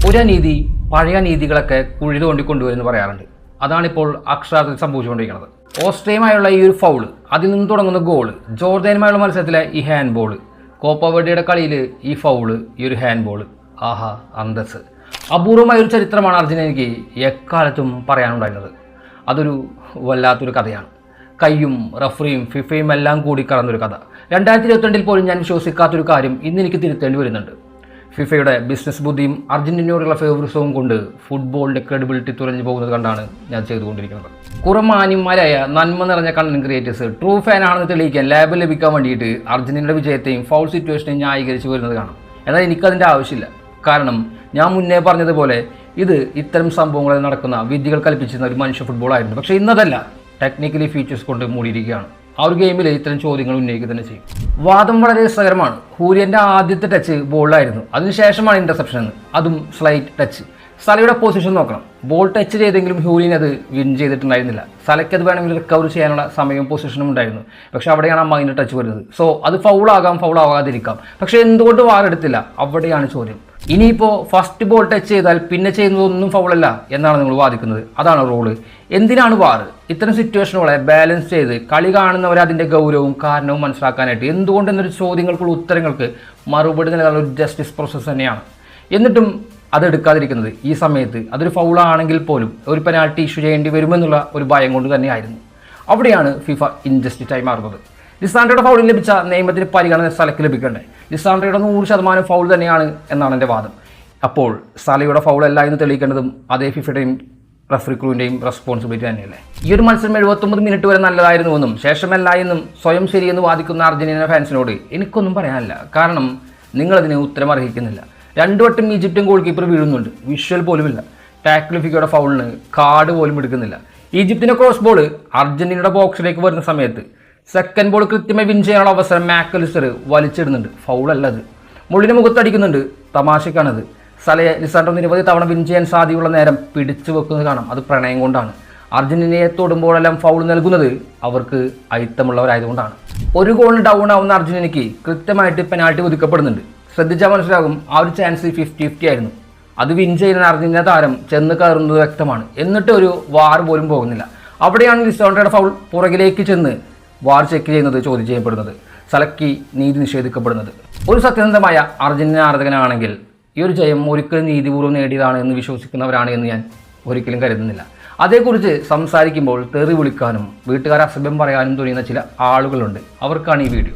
ഒരു അനീതി പഴയ നീതികളൊക്കെ കുഴി തോണ്ടിക്കൊണ്ടുവരുമെന്ന് പറയാറുണ്ട്. അതാണിപ്പോൾ അക്ഷരാർത്ഥത്തിൽ സംഭവിച്ചുകൊണ്ടിരിക്കുന്നത്. ഓസ്ട്രിയയുമായുള്ള ഈ ഒരു ഫൗള്, അതിൽ നിന്ന് തുടങ്ങുന്ന ഗോള്, ജോർദാനുമായുള്ള മത്സരത്തിലെ ഈ ഹാൻഡ് ബോൾ, കോപ്പ വെർഡിയുടെ കളിയിൽ ഈ ഫൗള്, ഈ ഒരു ഹാൻഡ് ബോൾ, ആഹാ അന്തസ്. അപൂർവമായ ഒരു ചരിത്രമാണ് അർജന്റീനയ്ക്ക് എക്കാലത്തും പറയാനുണ്ടായിരുന്നത്. അതൊരു വല്ലാത്തൊരു കഥയാണ്. കയ്യും റഫറിയും ഫിഫയും എല്ലാം കൂടി കറന്നൊരു കഥ. 2022 പോലും ഞാൻ വിശ്വസിക്കാത്തൊരു കാര്യം ഇന്ന് എനിക്ക് തിരുത്തേണ്ടി വരുന്നുണ്ട്. ഫിഫയുടെ ബിസിനസ് ബുദ്ധിയും അർജന്റീനയോടുള്ള ഫേവറിസവും കൊണ്ട് ഫുട്ബോളിൻ്റെ ക്രെഡിബിലിറ്റി തുറഞ്ഞു പോകുന്നത് കണ്ടാണ് ഞാൻ ചെയ്തുകൊണ്ടിരിക്കുന്നത്. കുറെ മാന്യന്മാരായ നന്മ നിറഞ്ഞ കണ്ടന്റ് ക്രിയേറ്റേഴ്സ് ട്രൂ ഫാൻ ആണെന്ന് തെളിയിക്കാൻ ലാബിൽ ലഭിക്കാൻ വേണ്ടിയിട്ട് അർജന്റീനയുടെ വിജയത്തെയും ഫൗൾ സിറ്റുവേഷനെയും ന്യായീകരിച്ച് വരുന്നത് കാണാം. എന്നാൽ എനിക്കതിൻ്റെ ആവശ്യമില്ല. കാരണം ഞാൻ മുന്നേ പറഞ്ഞതുപോലെ ഇത് ഇത്തരം സംഭവങ്ങളിൽ നടക്കുന്ന വിദ്യകൾ കൽപ്പിച്ചിരുന്ന ഒരു മനുഷ്യ ഫുട്ബോളായിരുന്നു. പക്ഷേ ഇന്നതല്ല, ടെക്നിക്കലി ഫീച്ചേഴ്സ് കൊണ്ട് മൂടിയിരിക്കുകയാണ്. ആ ഒരു ഗെയിമിൽ ഇത്തരം ചോദ്യങ്ങൾ ഉന്നയിക്കുക തന്നെ ചെയ്യും. വാദം വളരെ രസകരമാണ്. ഹൂരിയൻ്റെ ആദ്യത്തെ ടച്ച് ബോളിലായിരുന്നു, അതിനുശേഷമാണ് ഇന്റർസെപ്ഷൻ എന്ന്, അതും സ്ലൈറ്റ് ടച്ച്. സലയുടെ പൊസിഷൻ നോക്കണം. ബോൾ ടച്ച് ചെയ്തെങ്കിലും ഹ്യൂലിൻ അത് വിൻ ചെയ്തിട്ടുണ്ടായിരുന്നില്ല. സലയ്ക്ക് അത് വേണമെങ്കിൽ റിക്കവർ ചെയ്യാനുള്ള സമയവും പൊസിഷനും ഉണ്ടായിരുന്നു. പക്ഷെ അവിടെയാണ് ആ മൈനർ ടച്ച് വരുന്നത്. സോ അത് ഫൗളാകാം, ഫൗളാകാതിരിക്കാം. പക്ഷെ എന്തുകൊണ്ട് വാർ എടുത്തില്ല, അവിടെയാണ് ചോദ്യം. ഇനിയിപ്പോൾ ഫസ്റ്റ് ബോൾ ടച്ച് ചെയ്താൽ പിന്നെ ചെയ്യുന്നതൊന്നും ഫൗളല്ല എന്നാണ് നിങ്ങൾ വാദിക്കുന്നത്. അതാണ് റോള്. എന്തിനാണ് വാർ? ഇത്തരം സിറ്റുവേഷനുകളെ ബാലൻസ് ചെയ്ത് കളി കാണുന്നവരെ അതിൻ്റെ ഗൗരവവും കാരണവും മനസ്സിലാക്കാനായിട്ട്. എന്തുകൊണ്ടെന്നൊരു ചോദ്യങ്ങൾക്കുള്ള ഉത്തരങ്ങൾക്ക് മറുപടി നൽകാനുള്ള ഒരു ജസ്റ്റിസ് പ്രോസസ്സ് തന്നെയാണ്. എന്നിട്ടും അതെടുക്കാതിരിക്കുന്നത് ഈ സമയത്ത് അതൊരു ഫൗളാണെങ്കിൽ പോലും ഒരു പെനാൽറ്റി ഇഷ്യൂ ചെയ്യേണ്ടി വരുമെന്നുള്ള ഒരു ഭയം കൊണ്ട് തന്നെയായിരുന്നു. അവിടെയാണ് ഫിഫ ഇൻജസ്റ്റിസായി മാറുന്നത്. ലിസാൻഡ്രോയുടെ ഫൗളിൽ ലഭിച്ച നിയമത്തിന് പരിഗണന സലയ്ക്ക് ലഭിക്കണ്ടേ? ലിസാൻഡ്രോയുടെ 100% ഫൗൾ തന്നെയാണ് എന്നാണ് എൻ്റെ വാദം. അപ്പോൾ സലയുടെ ഫൗൾ അല്ല എന്ന് തെളിയിക്കേണ്ടതും അതേ ഫിഫയുടെയും റഫറി ക്രൂവിൻ്റെയും റെസ്പോൺസിബിലിറ്റി തന്നെയല്ലേ? ഈ ഒരു മത്സരം 79 മിനിറ്റ് വരെ നല്ലതായിരുന്നുവെന്നും ശേഷമല്ല എന്നും സ്വയം ശരിയെന്ന് വാദിക്കുന്ന അർജന്റീന ഫാൻസിനോട് എനിക്കൊന്നും പറയാനില്ല. കാരണം നിങ്ങളതിന് ഉത്തരം അർഹിക്കുന്നില്ല. 2 വട്ടം ഈജിപ്ഷ്യൻ ഗോൾ കീപ്പർ വീഴുന്നുണ്ട്, വിഷ്വൽ പോലുമില്ല. ടാക്ലിൽ ഫിഫയുടെ ഫൗളിന് കാർഡ് പോലും എടുക്കുന്നില്ല. ഈജിപ്തിൻ്റെ ക്രോസ് ബോൾ അർജന്റീനയുടെ ബോക്സിലേക്ക് വരുന്ന സമയത്ത് സെക്കൻഡ് ബോൾ കൃത്യമായി വിൻ ചെയ്യാനുള്ള അവസരം മാക്കലിസ്റ്റർ വലിച്ചിടുന്നുണ്ട്, ഫൗളല്ല അത്. മുള്ളിന് മുഖത്തടിക്കുന്നുണ്ട്, തമാശക്കാണത്. സലയെ ലിസാൻഡ്രോ നിരവധി തവണ വിൻ ചെയ്യാൻ സാധ്യതയുള്ള നേരം പിടിച്ചു വെക്കുന്നത് കാണാം. അത് പ്രണയം കൊണ്ടാണ്. അർജന്റീനയെ തൊടുമ്പോഴെല്ലാം ഫൗൾ നൽകുന്നത് അവർക്ക് അയിത്തമുള്ളവരായതുകൊണ്ടാണ്. ഒരു ഗോളിന് ഡൗൺ ആവുന്ന അർജന്റീനയ്ക്ക് കൃത്യമായിട്ട് പെനാൽറ്റി ഒതുക്കപ്പെടുന്നുണ്ട്. ശ്രദ്ധിച്ചാൽ മനസ്സിലാകും ആ ഒരു ചാൻസ് 50-50 ആയിരുന്നു. അത് വിൻ ചെയ്യുന്ന അർജന്റീന താരം ചെന്ന് കയറുന്നത് വ്യക്തമാണ്. എന്നിട്ട് ഒരു വാർ പോലും പോകുന്നില്ല. അവിടെയാണ് ലിസാൻഡ്രോയുടെ ഫൗൾ പുറകിലേക്ക് ചെന്ന് വാർ ചെക്ക് ചെയ്യുന്നത് ചോദ്യം ചെയ്യപ്പെടുന്നത്, സലയ്ക്ക് നീതി നിഷേധിക്കപ്പെടുന്നത്. ഒരു സത്യസന്ധമായ അർജന്റീന ആരാധകനാണെങ്കിൽ ഈ ഒരു ജയം ഒരിക്കലും നീതിപൂർവ്വം നേടിയതാണ് എന്ന് വിശ്വസിക്കുന്നവരാണ് എന്ന് ഞാൻ ഒരിക്കലും കരുതുന്നില്ല. അതേക്കുറിച്ച് സംസാരിക്കുമ്പോൾ തെറി വിളിക്കാനും വീട്ടുകാരെ അസഭ്യം പറയാനും തുനിയുന്ന ചില ആളുകളുണ്ട്. അവർക്കാണ് ഈ വീഡിയോ.